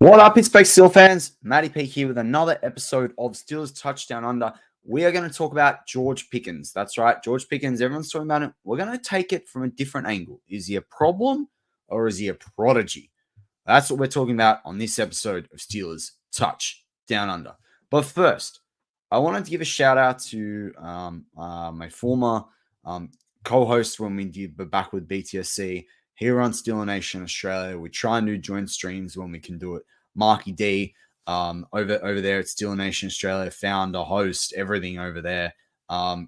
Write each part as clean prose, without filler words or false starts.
What up, Pittsburgh Steel fans? Matty P here with another episode of Steelers Touchdown Under. We are going to talk about George Pickens. That's right, George Pickens. Everyone's talking about him. We're going to take it from a different angle. Is he a problem or is he a prodigy? That's what we're talking about on this episode of Steelers Touchdown Under. But first, I wanted to give a shout out to my former co-host when we did back with BTSC here on Steeler Nation Australia. We try and do joint streams when we can do it. Marky D over there at Steeler Nation Australia, founder, host, everything over there.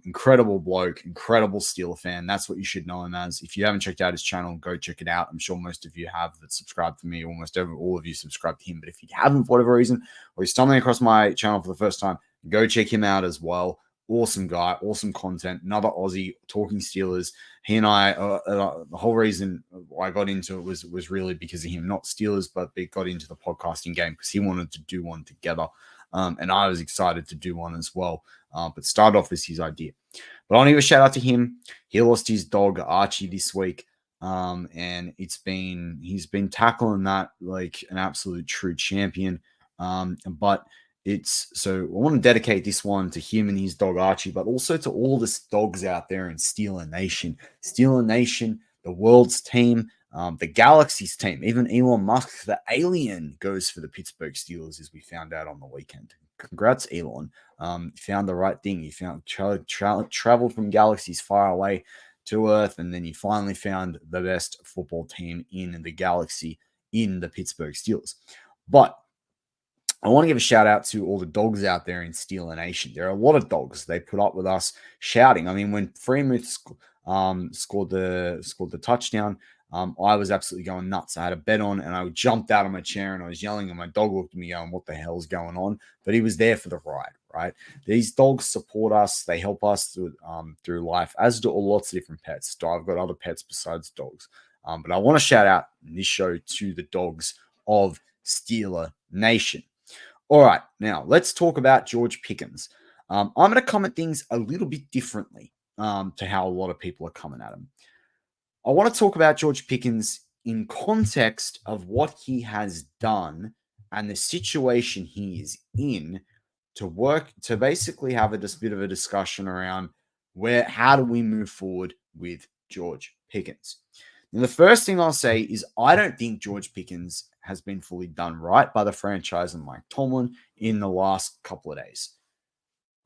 Incredible bloke, incredible Steeler fan. That's what you should know him as. If you haven't checked out his channel, go check it out. I'm sure most of you have that subscribed to me. Almost all of you subscribe to him. But if you haven't for whatever reason, or you're stumbling across my channel for the first time, go check him out as well. Awesome guy, awesome content. Another Aussie talking Steelers. He and I, the whole reason I got into it was really because of him, not Steelers, but they got into the podcasting game because he wanted to do one together. And I was excited to do one as well. But started off as his idea. But I'll give a shout out to him. He lost his dog Archie this week. And he's been tackling that like an absolute true champion. But so I want to dedicate this one to him and his dog Archie, but also to all the dogs out there in Steeler Nation. Steeler Nation, the world's team, the Galaxy's team, even Elon Musk, the alien, goes for the Pittsburgh Steelers, as we found out on the weekend. Congrats, Elon. You found the right thing. You found traveled from galaxies far away to Earth, and then you finally found the best football team in the galaxy in the Pittsburgh Steelers. But I want to give a shout out to all the dogs out there in Steeler Nation. There are a lot of dogs. They put up with us shouting. I mean, when Freemuth scored the touchdown, I was absolutely going nuts. I had a bet on, and I jumped out of my chair and I was yelling, and my dog looked at me going, "What the hell's going on?" But he was there for the ride, right? These dogs support us. They help us through life, as do lots of different pets. So I've got other pets besides dogs. But I want to shout out in this show to the dogs of Steeler Nation. All right, now let's talk about George Pickens. I'm going to come at things a little bit differently to how a lot of people are coming at him. I want to talk about George Pickens in context of what he has done and the situation he is in to basically have a bit of a discussion around how do we move forward with George Pickens. Now, the first thing I'll say is I don't think George Pickens has been fully done right by the franchise and Mike Tomlin in the last couple of days.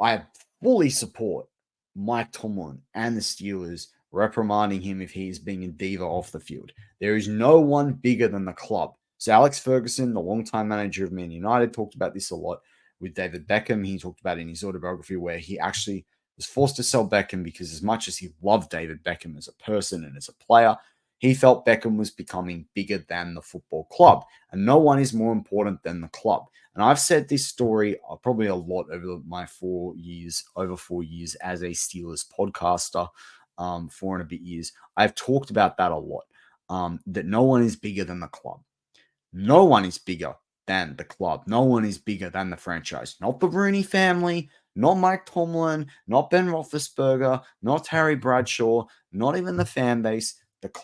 I fully support Mike Tomlin and the Steelers reprimanding him if he's being a diva off the field. There is no one bigger than the club. So Alex Ferguson, the longtime manager of Man United, talked about this a lot with David Beckham. He talked about it in his autobiography where he actually was forced to sell Beckham because as much as he loved David Beckham as a person and as a player, he felt Beckham was becoming bigger than the football club. And no one is more important than the club. And I've said this story probably a lot over my 4 years as a Steelers podcaster, 4 and a bit years. I've talked about that a lot, that no one is bigger than the club. No one is bigger than the club. No one is bigger than the franchise. Not the Rooney family, not Mike Tomlin, not Ben Roethlisberger, not Harry Bradshaw, not even the fan base.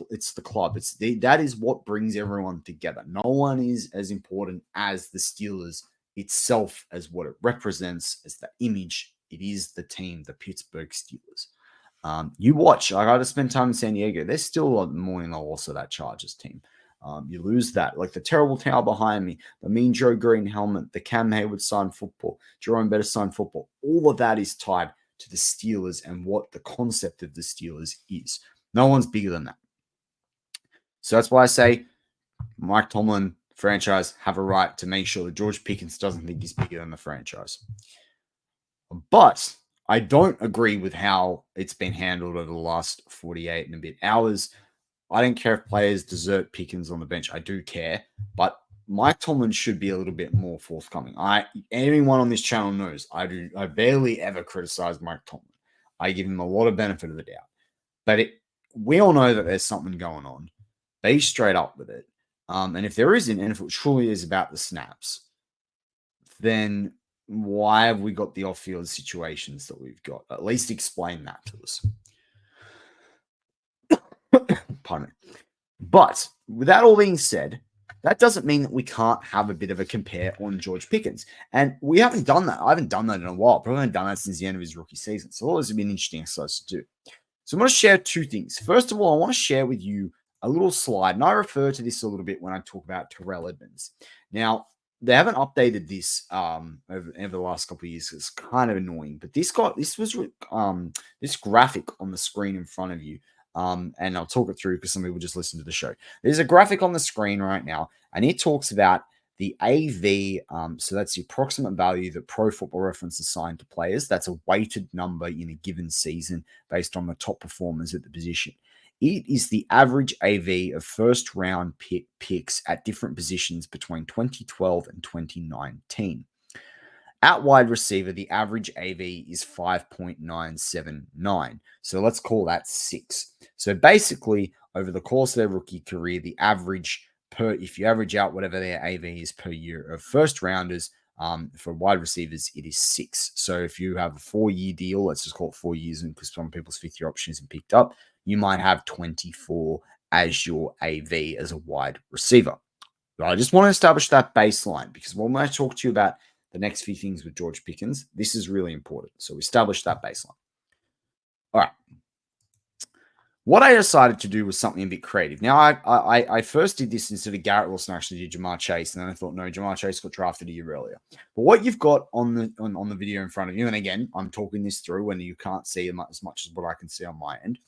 It's the club. That is what brings everyone together. No one is as important as the Steelers itself, as what it represents, as the image. It is the team, the Pittsburgh Steelers. You watch. I got to spend time in San Diego. There's still a lot more in the loss of that Chargers team. You lose that. Like the terrible tower behind me, the Mean Joe Green helmet, the Cam Hayward signed football, Jerome Bettis signed football. All of that is tied to the Steelers and what the concept of the Steelers is. No one's bigger than that. So that's why I say Mike Tomlin, franchise, have a right to make sure that George Pickens doesn't think he's bigger than the franchise. But I don't agree with how it's been handled over the last 48 and a bit hours. I don't care if players desert Pickens on the bench. I do care. But Mike Tomlin should be a little bit more forthcoming. Anyone on this channel knows I barely ever criticize Mike Tomlin. I give him a lot of benefit of the doubt. But we all know that there's something going on. Be straight up with it. And if there isn't, and if it truly is about the snaps, then why have we got the off-field situations that we've got? At least explain that to us. Pardon me. But with that all being said, that doesn't mean that we can't have a bit of a compare on George Pickens. And we haven't done that. I haven't done that in a while. Probably haven't done that since the end of his rookie season. So always been an interesting exercise to do. So I'm going to share two things. First of all, I want to share with you a little slide, and I refer to this a little bit when I talk about Terrell Edmonds. Now, they haven't updated this over the last couple of years. It's kind of annoying, but this graphic on the screen in front of you. And I'll talk it through because some people just listen to the show. There's a graphic on the screen right now, and it talks about the AV. So that's the approximate value that Pro Football Reference assigned to players. That's a weighted number in a given season based on the top performers at the position. It is the average AV of first round picks at different positions between 2012 and 2019. At wide receiver, the average AV is 5.979. So let's call that 6. So basically, over the course of their rookie career, the average if you average out whatever their AV is per year of first rounders, for wide receivers, it is 6. So if you have a 4-year deal, let's just call it 4 years, and because some people's 5th-year option isn't picked up, you might have 24 as your AV as a wide receiver. But I just want to establish that baseline because when I talk to you about the next few things with George Pickens, this is really important. So establish that baseline. All right. What I decided to do was something a bit creative. Now, I first did this instead of Garrett Wilson. I actually did Ja'Marr Chase, and then I thought, no, Ja'Marr Chase got drafted a year earlier. But what you've got on the video in front of you, and again, I'm talking this through when you can't see as much as what I can see on my end,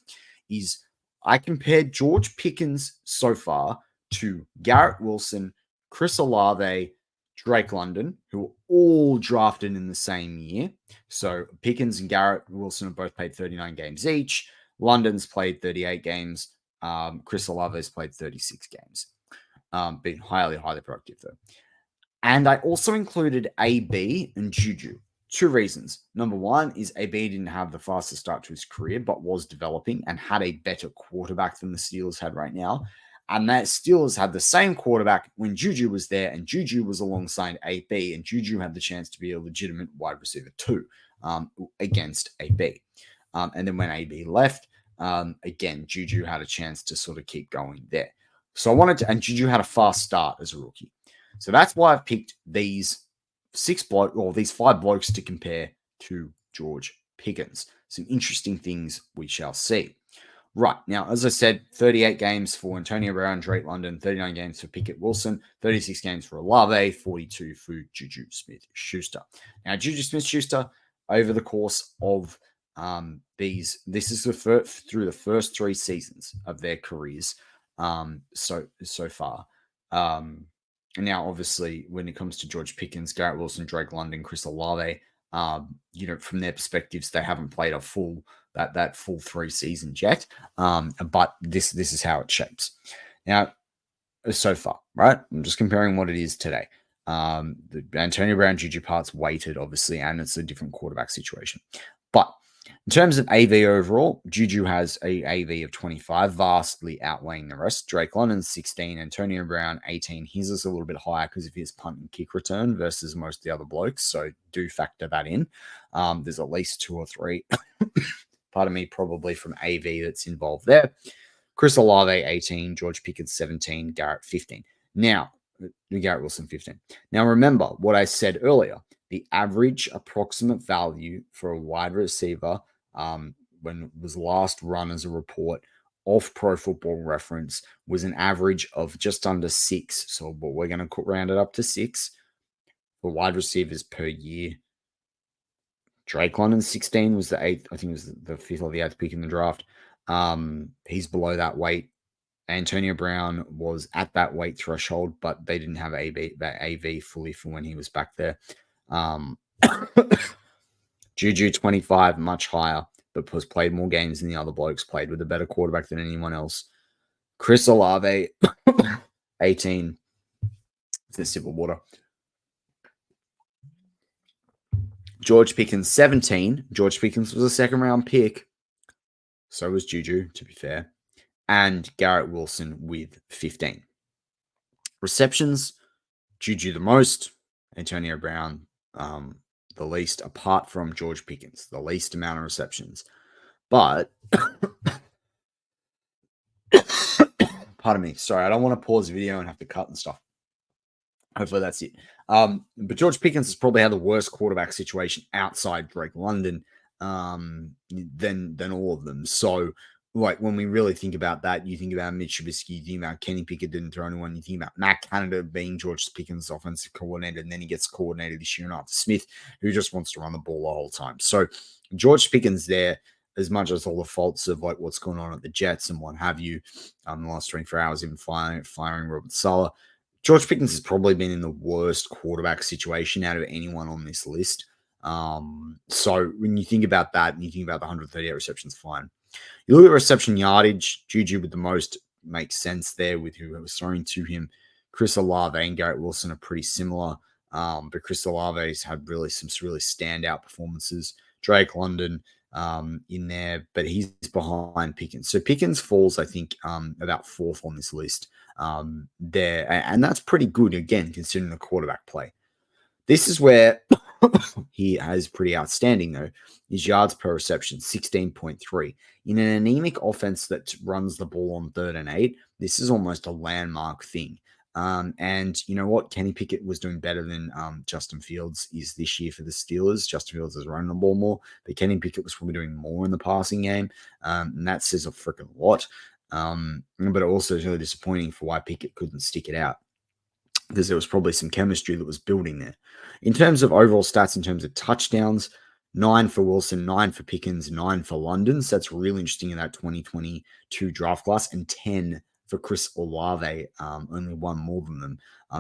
is I compared George Pickens so far to Garrett Wilson, Chris Olave, Drake London, who were all drafted in the same year. So Pickens and Garrett Wilson have both played 39 games each. London's played 38 games. Chris Olave's played 36 games. Been highly productive, though. And I also included AB and Juju. 2 reasons. Number one is AB didn't have the fastest start to his career, but was developing and had a better quarterback than the Steelers had right now. And that Steelers had the same quarterback when Juju was there, and Juju was alongside AB, and Juju had the chance to be a legitimate wide receiver too, against AB. And then when AB left, again, Juju had a chance to sort of keep going there. So I wanted to, and Juju had a fast start as a rookie. So that's why I've picked these 5 blokes to compare to George Pickens. Some interesting things we shall see. Right, now, as I said, 38 games for Antonio Brown, Drake London, 39 games for Pickett Wilson, 36 games for Olave, 42 for Juju Smith-Schuster. Now, Juju Smith-Schuster, over the course of this is through the first 3 seasons of their careers so far. And now, obviously, when it comes to George Pickens, Garrett Wilson, Drake London, Chris Olave, from their perspectives, they haven't played a full 3 seasons yet. But this is how it shapes. Now, so far, right? I'm just comparing what it is today. The Antonio Brown, Juju part's weighted, obviously, and it's a different quarterback situation. But in terms of AV overall, Juju has a AV of 25, vastly outweighing the rest. Drake London 16, Antonio Brown 18. His is a little bit higher because of his punt and kick return versus most of the other blokes. So do factor that in. There's at least 2 or 3, pardon me, probably from AV that's involved there. Chris Olave 18, George Pickens 17, Garrett 15. Now, Garrett Wilson 15. Now remember what I said earlier. The average approximate value for a wide receiver when it was last run as a report of Pro Football Reference was an average of just under 6. So but we're going to round it up to 6 for wide receivers per year. Drake London 16 was the 8th. I think it was the 5th or the 8th pick in the draft. He's below that weight. Antonio Brown was at that weight threshold, but they didn't have that AV fully for when he was back there. Juju 25, much higher, but has played more games than the other blokes, played with a better quarterback than anyone else. Chris Olave 18. It's a sip of water. George Pickens 17. George Pickens was a 2nd round pick. So was Juju, to be fair. And Garrett Wilson with 15. Receptions, Juju the most, Antonio Brown the least, apart from George Pickens, the least amount of receptions. But, pardon me, sorry, I don't want to pause the video and have to cut and stuff. Hopefully that's it. But George Pickens has probably had the worst quarterback situation outside Drake London than all of them. So, like, when we really think about that, you think about Mitch Trubisky, you think about Kenny Pickett didn't throw anyone, you think about Matt Canada being George Pickens' offensive coordinator, and then he gets coordinated this year after Smith, who just wants to run the ball the whole time. So, George Pickens there, as much as all the faults of like what's going on at the Jets and what have you, the last 24 hours, even firing Robert Saleh, George Pickens has probably been in the worst quarterback situation out of anyone on this list. So when you think about that and you think about the 138 receptions, fine. You look at reception yardage, Juju with the most makes sense there with who was thrown to him. Chris Olave and Garrett Wilson are pretty similar, but Chris Olave's had really some really standout performances. Drake London in there, but he's behind Pickens. So Pickens falls, I think, about fourth on this list there, and that's pretty good, again, considering the quarterback play. This is where he has pretty outstanding, though. His yards per reception, 16.3. In an anemic offense that runs the ball on 3rd and 8, this is almost a landmark thing. And you know what? Kenny Pickett was doing better than Justin Fields is this year for the Steelers. Justin Fields is running the ball more, but Kenny Pickett was probably doing more in the passing game. And that says a freaking lot. But also it's really disappointing for why Pickett couldn't stick it out, because there was probably some chemistry that was building there. In terms of overall stats, in terms of touchdowns, 9 for Wilson, 9 for Pickens, 9 for London. So that's really interesting in that 2022 draft class, and 10 for Chris Olave, only one more than them.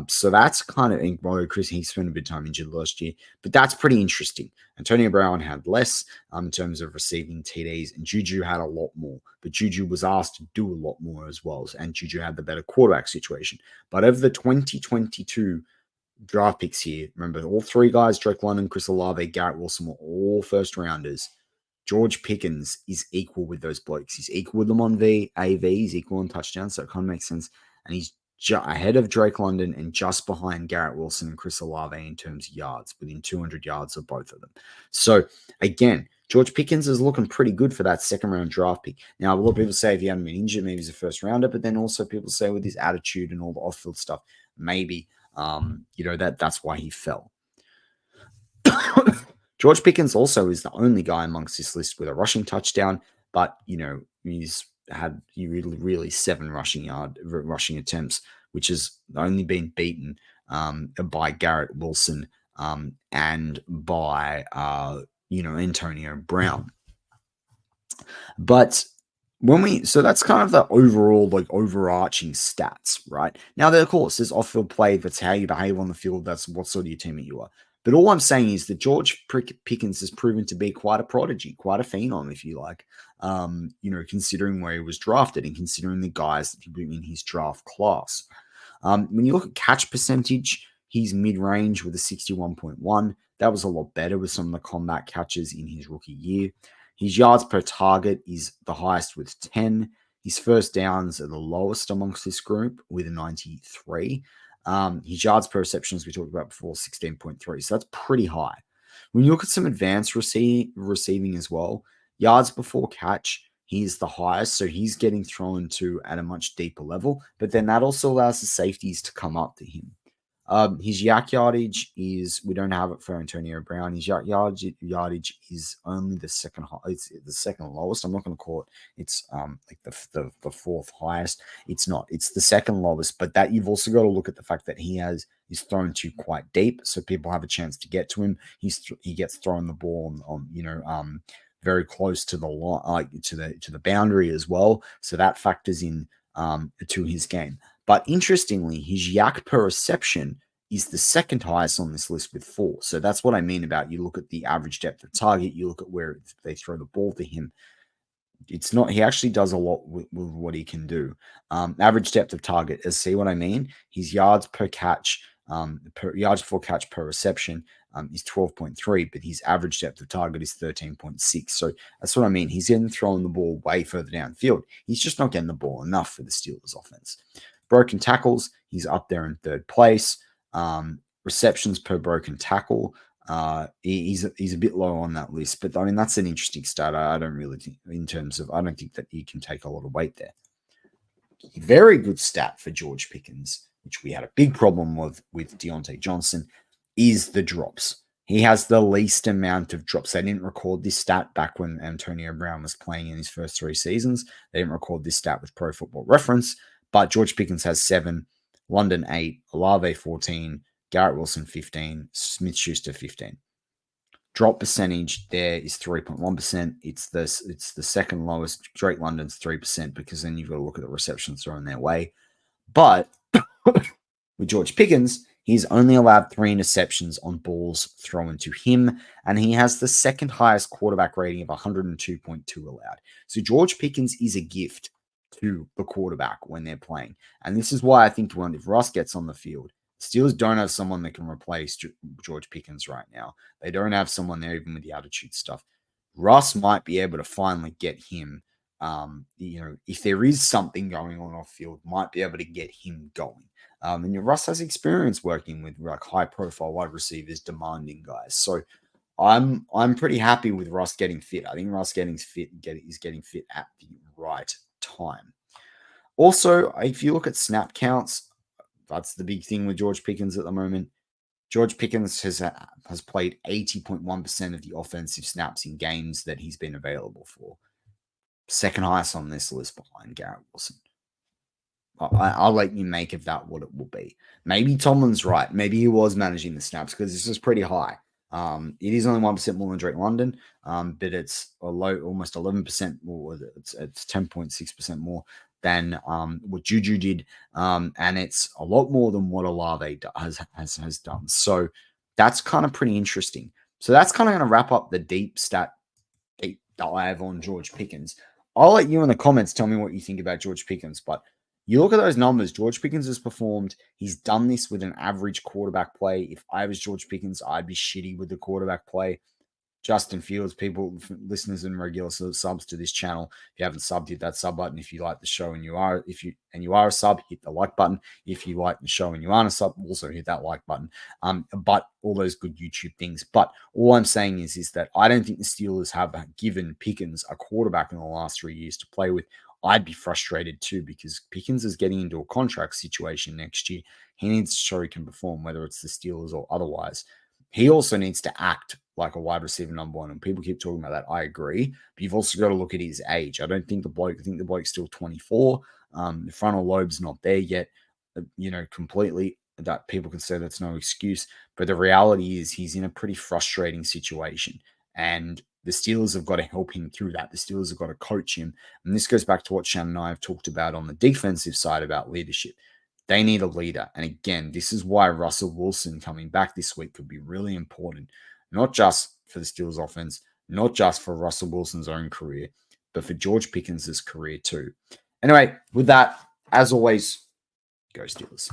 So that's kind of, Chris, he spent a bit of time injured last year, but that's pretty interesting. Antonio Brown had less in terms of receiving TDs, and Juju had a lot more, but Juju was asked to do a lot more as well, and Juju had the better quarterback situation. But of the 2022 draft picks here, remember, all three guys, Drake London, Chris Olave, Garrett Wilson, were all first rounders. George Pickens is equal with those blokes. He's equal with them on AV. He's equal on touchdowns, so it kind of makes sense. And he's ahead of Drake London and just behind Garrett Wilson and Chris Olave in terms of yards, within 200 yards of both of them. So, again, George Pickens is looking pretty good for that second-round draft pick. Now, a lot of people say if he hadn't been injured, maybe he's a first-rounder, but then also people say with his attitude and all the off-field stuff, maybe, that's why he fell. George Pickens also is the only guy amongst this list with a rushing touchdown, but he's had really 7 rushing attempts, which has only been beaten by Garrett Wilson and by Antonio Brown. But so that's kind of the overall overarching stats, right? Now, of course, there's off-field play. That's how you behave on the field. That's what sort of your teammate you are. But all I'm saying is that George Pickens has proven to be quite a prodigy, quite a phenom, if you like, considering where he was drafted and considering the guys that he put in his draft class. When you look at catch percentage, he's mid-range with a 61.1. That was a lot better with some of the combat catches in his rookie year. His yards per target is the highest with 10. His first downs are the lowest amongst this group with a 93. His yards per reception, as we talked about before, 16.3. So that's pretty high. When you look at some advanced receiving as well, yards before catch, he's the highest. So he's getting thrown to at a much deeper level. But then that also allows the safeties to come up to him. His yak yardage is, we don't have it for Antonio Brown. His yak yardage is only the second high. It's the second lowest. I'm not going to call it. It's like the fourth highest. It's not. It's the second lowest. But that you've also got to look at the fact that he's thrown to quite deep, so people have a chance to get to him. He gets thrown the ball on very close to the line, to the boundary as well. So that factors in to his game. But interestingly, his yak per reception is the second highest on this list with 4. So that's what I mean about, you look at the average depth of target, you look at where they throw the ball to him. It's not, he actually does a lot with what he can do. Average depth of target, see what I mean? His yards per catch, yards before catch per reception is 12.3, but his average depth of target is 13.6. So that's what I mean. He's getting thrown the ball way further downfield. He's just not getting the ball enough for the Steelers offense. Broken tackles, he's up there in 3rd place. Receptions per broken tackle, he's a bit low on that list. But I mean, that's an interesting stat. I don't really think, I don't think that you can take a lot of weight there. Very good stat for George Pickens which we had a big problem with Deontay Johnson, is the drops. He has the least amount of drops. They didn't record this stat back when Antonio Brown was playing in his first 3 seasons. They didn't record this stat with Pro Football Reference, but George Pickens has 7, London 8, Olave 14, Garrett Wilson 15, Smith-Schuster 15. Drop percentage there is 3.1%. It's the second lowest. Drake London's 3% because then you've got to look at the receptions thrown their way. But with George Pickens, he's only allowed 3 interceptions on balls thrown to him, and he has the second highest quarterback rating of 102.2 allowed. So George Pickens is a gift to the quarterback when they're playing. And this is why I think if Russ gets on the field, Steelers don't have someone that can replace George Pickens right now. They don't have someone there even with the attitude stuff. Russ might be able to finally get him, if there is something going on off field, might be able to get him going. And Russ has experience working with like high-profile wide receivers, demanding guys. So I'm pretty happy with Russ getting fit. I think Russ getting fit is getting fit at the right time. Also, if you look at snap counts, that's the big thing with George Pickens at the moment. George Pickens has played 80.1% of the offensive snaps in games that he's been available for. Second highest on this list behind Garrett Wilson. I'll let you make of that what it will be. Maybe Tomlin's right. Maybe he was managing the snaps because this is pretty high. It is only 1% more than Drake London, but it's a low, almost 11% more. It's 10.6% more than what Juju did, and it's a lot more than what Olave has done. So that's kind of pretty interesting. So that's kind of going to wrap up the deep dive on George Pickens. I'll let you in the comments tell me what you think about George Pickens, but you look at those numbers, George Pickens has performed. He's done this with an average quarterback play. If I was George Pickens, I'd be shitty with the quarterback play. Justin Fields, people, listeners and regular subs to this channel, if you haven't subbed, hit that sub button. If you like the show and you are a sub, hit the like button. If you like the show and you aren't a sub, also hit that like button. But all those good YouTube things. But all I'm saying is that I don't think the Steelers have given Pickens a quarterback in the last 3 years to play with. I'd be frustrated too because Pickens is getting into a contract situation next year. He needs to show he can perform, whether it's the Steelers or otherwise. He also needs to act like a wide receiver number 1, and people keep talking about that. I agree, but you've also got to look at his age. I think the bloke's still 24. The frontal lobe's not there yet, completely. That people can say that's no excuse, but the reality is he's in a pretty frustrating situation, and the Steelers have got to help him through that. The Steelers have got to coach him, and this goes back to what Shannon and I have talked about on the defensive side about leadership. They need a leader. And again, this is why Russell Wilson coming back this week could be really important, not just for the Steelers offense, not just for Russell Wilson's own career, but for George Pickens' career too. Anyway, with that, as always, go Steelers.